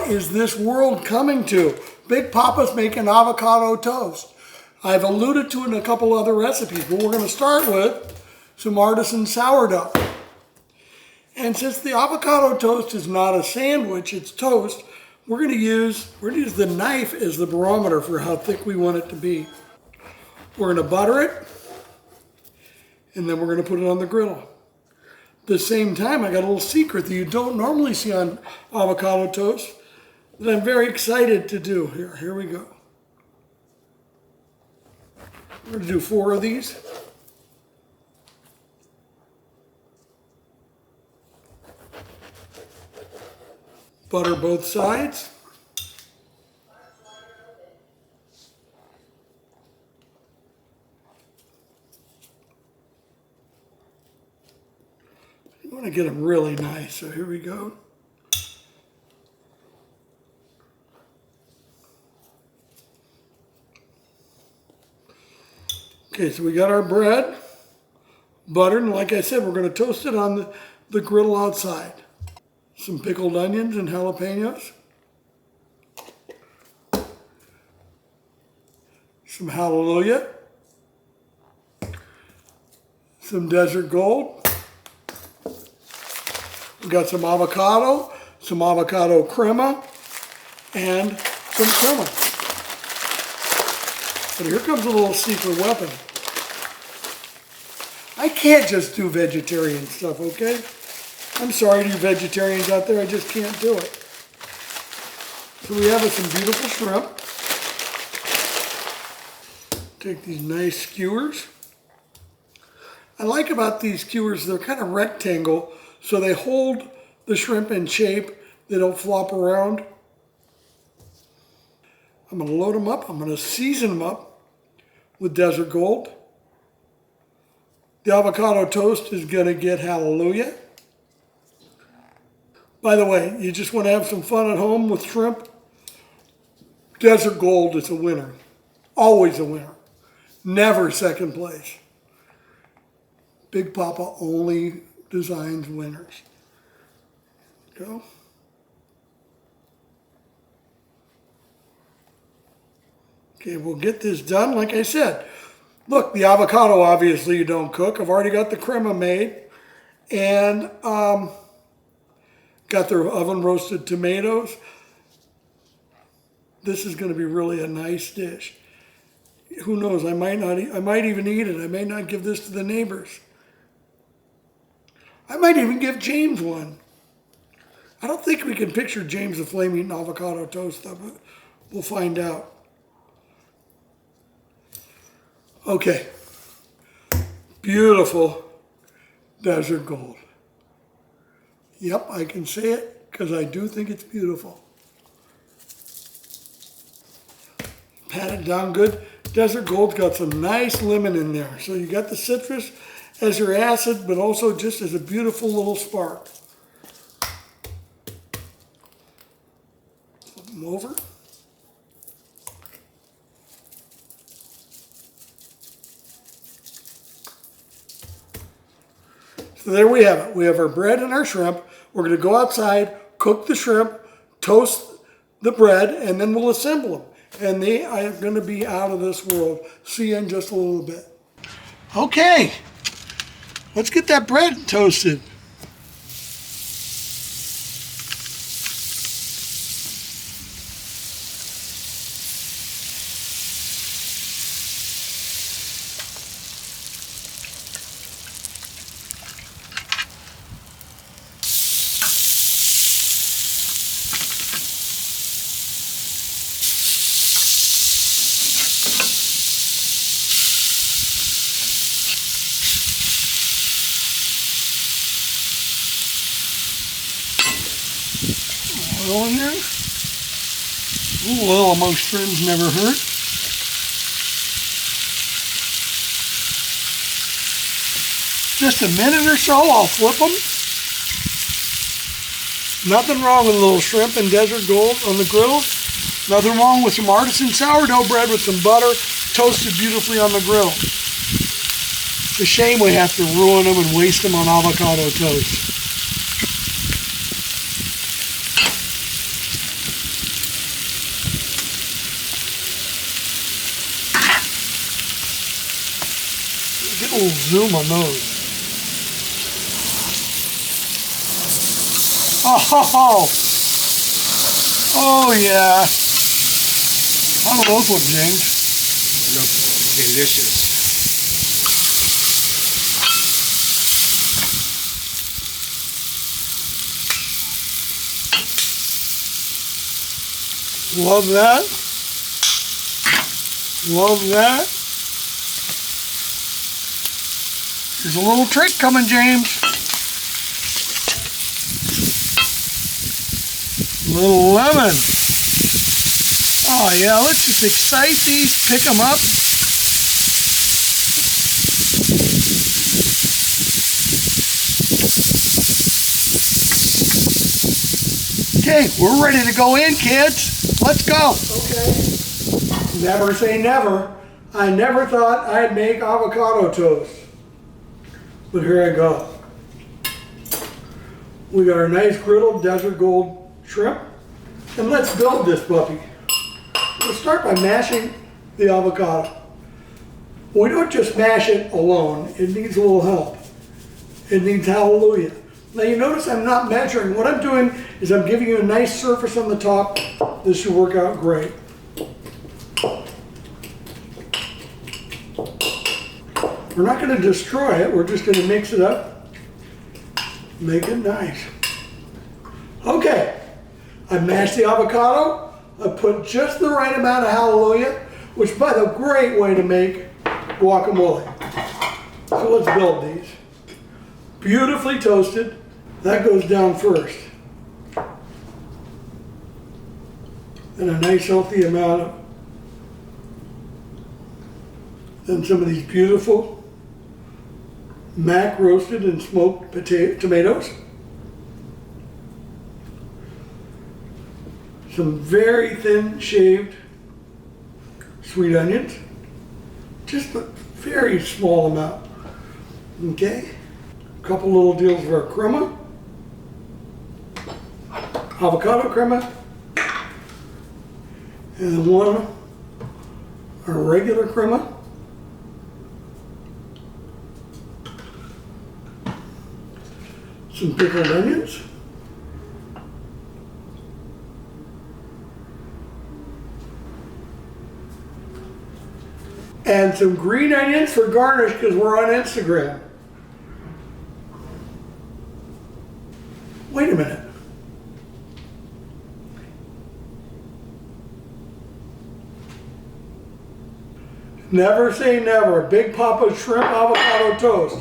is this world coming to? Big Papa's making avocado toast. I've alluded to it in a couple other recipes, but we're going to start with some artisan sourdough. And since the avocado toast is not a sandwich, it's toast, we're going to use the knife as the barometer for how thick we want it to be. We're going to butter it, and then we're going to put it on the griddle. At the same time, I got a little secret that you don't normally see on avocado toast that I'm very excited to do. Here we go. We're going to do 4 of these. Butter both sides. You want to get them really nice, so here we go. Okay, so we got our bread buttered, and like I said, we're going to toast it on the griddle outside. Some pickled onions and jalapenos. Some hallelujah. Some desert gold. We've got some avocado crema, and some crema. But here comes a little secret weapon. I can't just do vegetarian stuff, okay? I'm sorry to you vegetarians out there, I just can't do it. So we have some beautiful shrimp. Take these nice skewers. I like about these skewers, they're kind of rectangle, so they hold the shrimp in shape. They don't flop around. I'm going to load them up. I'm going to season them up with desert gold. The avocado toast is going to get hallelujah. By the way, you just want to have some fun at home with shrimp? Desert gold is a winner. Always a winner. Never second place. Big Papa only designs winners. Go. Okay, we'll get this done. Like I said, look, the avocado obviously you don't cook. I've already got the crema made. And got their oven roasted tomatoes. This is going to be really a nice dish. Who knows? I might even eat it. I may not give this to the neighbors. I might even give James one. I don't think we can picture James the Flame eating avocado toast, though, but we'll find out. Okay. Beautiful desert gold. Yep, I can say it because I do think it's beautiful. Pat it down good. Desert Gold's got some nice lemon in there. So you got the citrus as your acid, but also just as a beautiful little spark. Flip them over. So there we have it. We have our bread and our shrimp. We're going to go outside, cook the shrimp, toast the bread, and then we'll assemble them. And they are going to be out of this world. See you in just a little bit. Okay, let's get that bread toasted. Oil in there. A little oil amongst friends never hurt. Just a minute or so, I'll flip them. Nothing wrong with a little shrimp and desert gold on the griddle. Nothing wrong with some artisan sourdough bread with some butter toasted beautifully on the grill. It's a shame we have to ruin them and waste them on avocado toast. get a little zoom on those. Oh, oh yeah. How do those look, James? Look delicious. Love that. Love that. There's a little trick coming, James. Little lemon. Oh yeah, let's just excite these, pick them up. Okay, we're ready to go in, kids. Let's go. Okay. Never say never. I never thought I'd make avocado toast. But here I go. We got our nice griddle desert gold shrimp. And let's build this puppy. We'll start by mashing the avocado. We don't just mash it alone. It needs a little help. It needs hallelujah. Now you notice I'm not measuring. What I'm doing is I'm giving you a nice surface on the top. This should work out great. We're not going to destroy it. We're just going to mix it up. Make it nice. Okay. I mashed the avocado. I put just the right amount of hallelujah, which by the great way to make guacamole. So let's build these. Beautifully toasted. That goes down first. And a nice healthy amount of, then some of these beautiful mac roasted and smoked tomatoes. Some very thin shaved sweet onions. Just a very small amount. Okay. A couple little deals of our crema. Avocado crema. And then one, our regular crema. Some pickled onions. And some green onions for garnish because we're on Instagram. Wait a minute. Never say never. Big Papa's shrimp avocado toast.